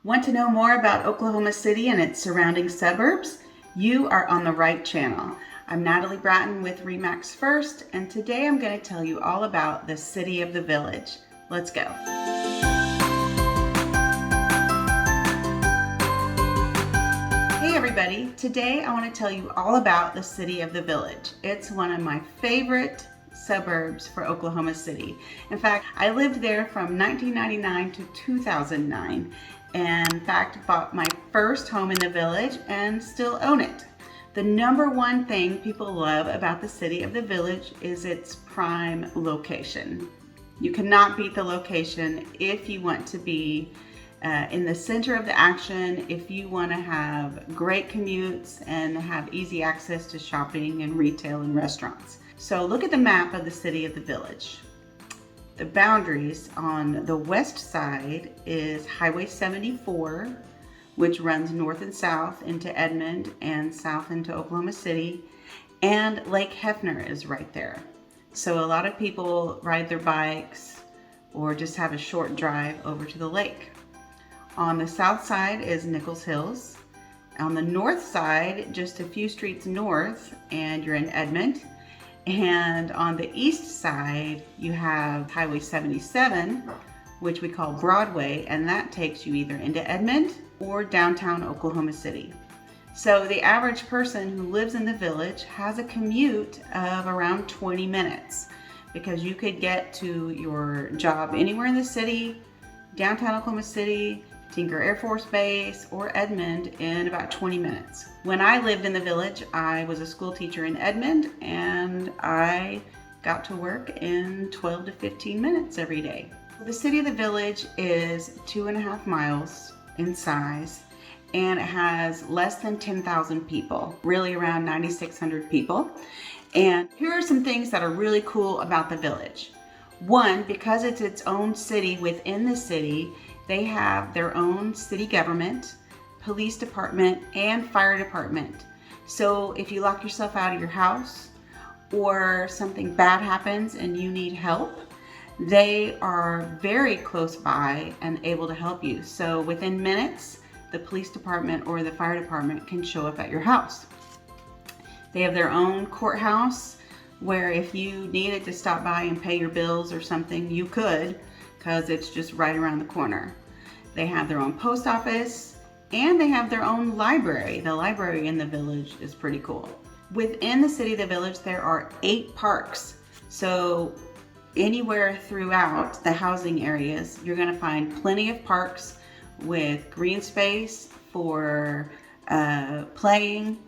Want to know more about Oklahoma City and its surrounding suburbs? You are on the right channel. I'm Natalie Bratton with RE/MAX First, and today I'm going to tell you all about the City of the Village. Let's go. Hey everybody, today I want to tell you all about the City of the Village. It's one of my favorite suburbs for Oklahoma City. In fact, I lived there from 1999 to 2009, and in fact bought my first home in the village and still own it. The number one thing people love about the City of the Village is its prime location. You cannot beat the location if you want to be in the center of the action, if you want to have great commutes and have easy access to shopping and retail and restaurants. So look at the map of the City of the Village. The boundaries on the west side is Highway 74, which runs north and south into Edmond and south into Oklahoma City, and Lake Hefner is right there. So a lot of people ride their bikes or just have a short drive over to the lake. On the south side is Nichols Hills. On the north side, just a few streets north, and you're in Edmond. And on the east side, you have Highway 77, which we call Broadway, and that takes you either into Edmond or downtown Oklahoma City. So the average person who lives in the village has a commute of around 20 minutes because you could get to your job anywhere in the city, downtown Oklahoma City, Tinker Air Force Base, or Edmond in about 20 minutes. When I lived in the village, I was a school teacher in Edmond, and I got to work in 12 to 15 minutes every day. The City of the Village is 2.5 miles in size, and it has less than 10,000 people, really around 9,600 people. And here are some things that are really cool about the village. One, because it's its own city within the city, they have their own city government, police department, and fire department. So if you lock yourself out of your house or something bad happens and you need help, they are very close by and able to help you. So within minutes, the police department or the fire department can show up at your house. They have their own courthouse where if you needed to stop by and pay your bills or something, you could, because it's just right around the corner. They have their own post office, and they have their own library. The library in the village is pretty cool. Within the City of the Village, there are 8 parks. So anywhere throughout the housing areas, you're going to find plenty of parks with green space for playing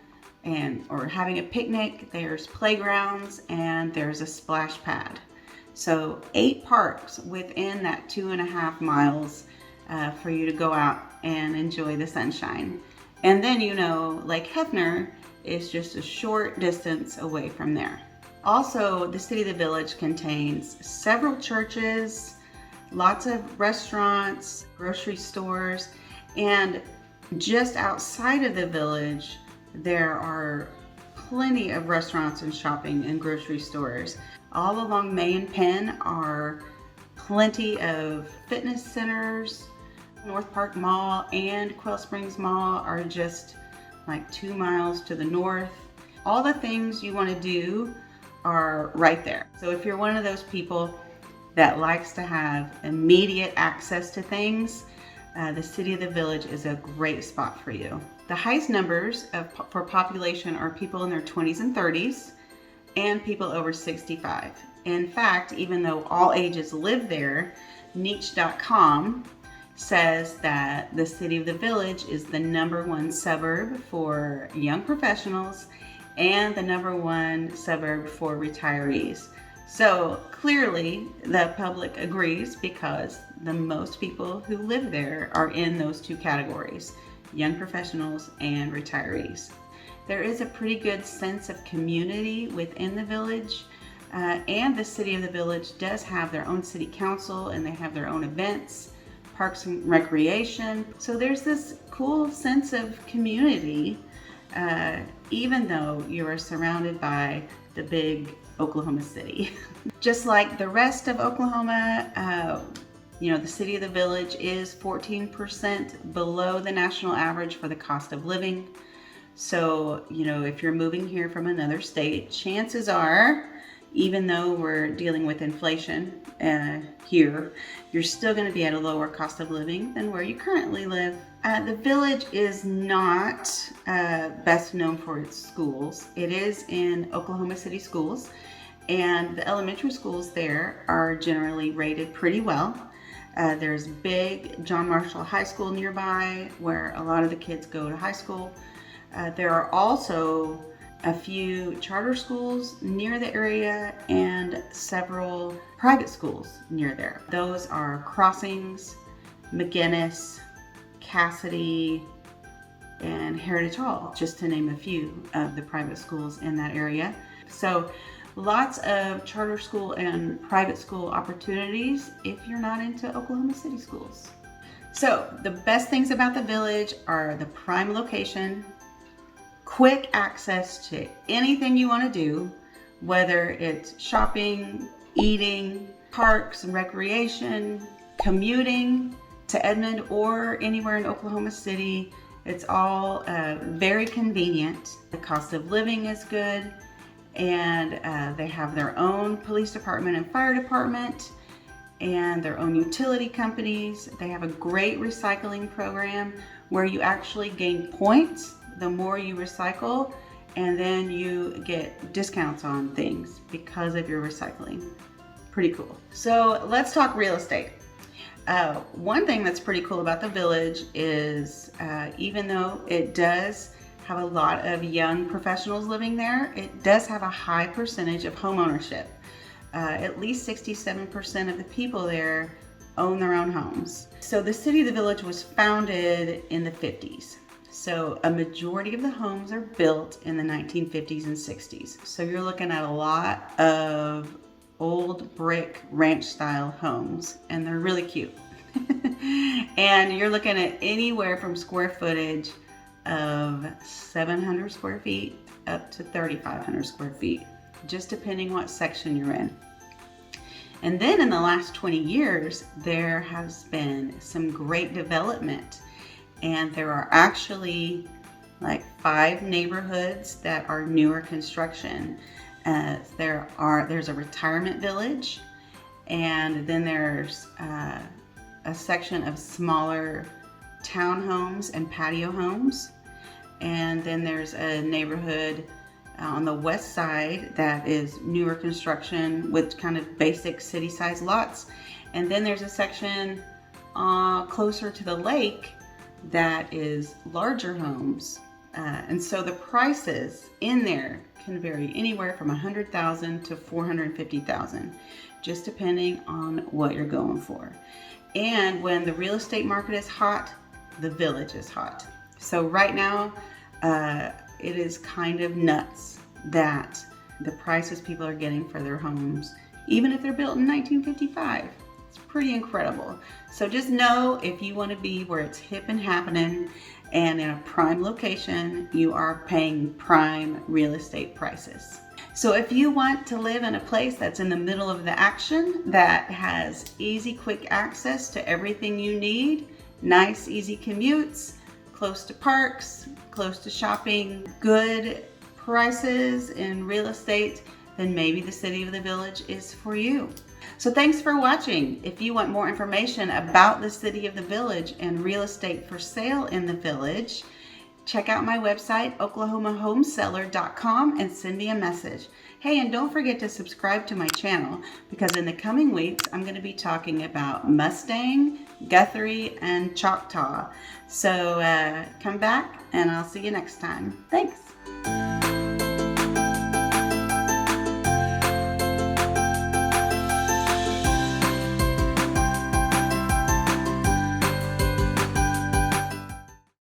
or having a picnic. There's playgrounds, and there's a splash pad. So 8 parks within that 2.5 miles for you to go out and enjoy the sunshine. And then Lake Hefner is just a short distance away from there. Also, the City of the Village contains several churches, lots of restaurants, grocery stores, and just outside of the village there are plenty of restaurants and shopping and grocery stores. All along May and Penn are plenty of fitness centers. North Park Mall and Quail Springs Mall are just like 2 miles to the north. All the things you want to do are right there. So if you're one of those people that likes to have immediate access to things, the City of the Village is a great spot for you. The highest numbers for population are people in their 20s and 30s and people over 65. In fact, even though all ages live there, Niche.com says that the City of the Village is the #1 suburb for young professionals and the #1 suburb for retirees. So clearly the public agrees because the most people who live there are in those 2 categories, young professionals and retirees. There is a pretty good sense of community within the village, and the City of the Village does have their own city council, and they have their own events, parks and recreation. So there's this cool sense of community, even though you are surrounded by the big Oklahoma City. Just like the rest of Oklahoma, You know, the city of the village is 14% below the national average for the cost of living. So, you know, if you're moving here from another state, chances are, even though we're dealing with inflation here, you're still going to be at a lower cost of living than where you currently live. The village is not best known for its schools. It is in Oklahoma City schools, and the elementary schools there are generally rated pretty well. There's big John Marshall High School nearby where a lot of the kids go to high school. There are also a few charter schools near the area and several private schools near there. Those are Crossings, McGinnis, Cassidy, and Heritage Hall, just to name a few of the private schools in that area. So lots of charter school and private school opportunities if you're not into Oklahoma City schools. So the best things about the village are the prime location, quick access to anything you want to do, whether it's shopping, eating, parks and recreation, commuting to Edmond or anywhere in Oklahoma City. It's all very convenient. The cost of living is good, and they have their own police department and fire department and their own utility companies. They have a great recycling program where you actually gain points the more you recycle, and then you get discounts on things because of your recycling. Pretty cool. So let's talk real estate. One thing that's pretty cool about the village is even though it does have a lot of young professionals living there, it does have a high percentage of home ownership. At least 67% of the people there own their own homes. So the city of the village was founded in the 50s. So a majority of the homes are built in the 1950s and 60s. So you're looking at a lot of old brick ranch style homes, and they're really cute. And you're looking at anywhere from square footage of 700 square feet up to 3,500 square feet, just depending what section you're in. And then in the last 20 years, there has been some great development, and there are actually like 5 neighborhoods that are newer construction. There's a retirement village, and then there's a section of smaller townhomes and patio homes, and then there's a neighborhood on the west side that is newer construction with kind of basic city-sized lots, and then there's a section closer to the lake that is larger homes, and so the prices in there can vary anywhere from $100,000 to $450,000, just depending on what you're going for. And when the real estate market is hot, the village is hot. So right now, it is kind of nuts that the prices people are getting for their homes, even if they're built in 1955. It's pretty incredible. So just know, if you want to be where it's hip and happening and in a prime location, you are paying prime real estate prices. So if you want to live in a place that's in the middle of the action, that has easy, quick access to everything you need, nice, easy commutes, close to parks, close to shopping, good prices in real estate, then maybe the city of the village is for you. So thanks for watching. If you want more information about the city of the village and real estate for sale in the village, check out my website, oklahomahomeseller.com, and send me a message. Hey, and don't forget to subscribe to my channel, because in the coming weeks, I'm going to be talking about Mustang, Guthrie, and Choctaw. So come back, and I'll see you next time. Thanks.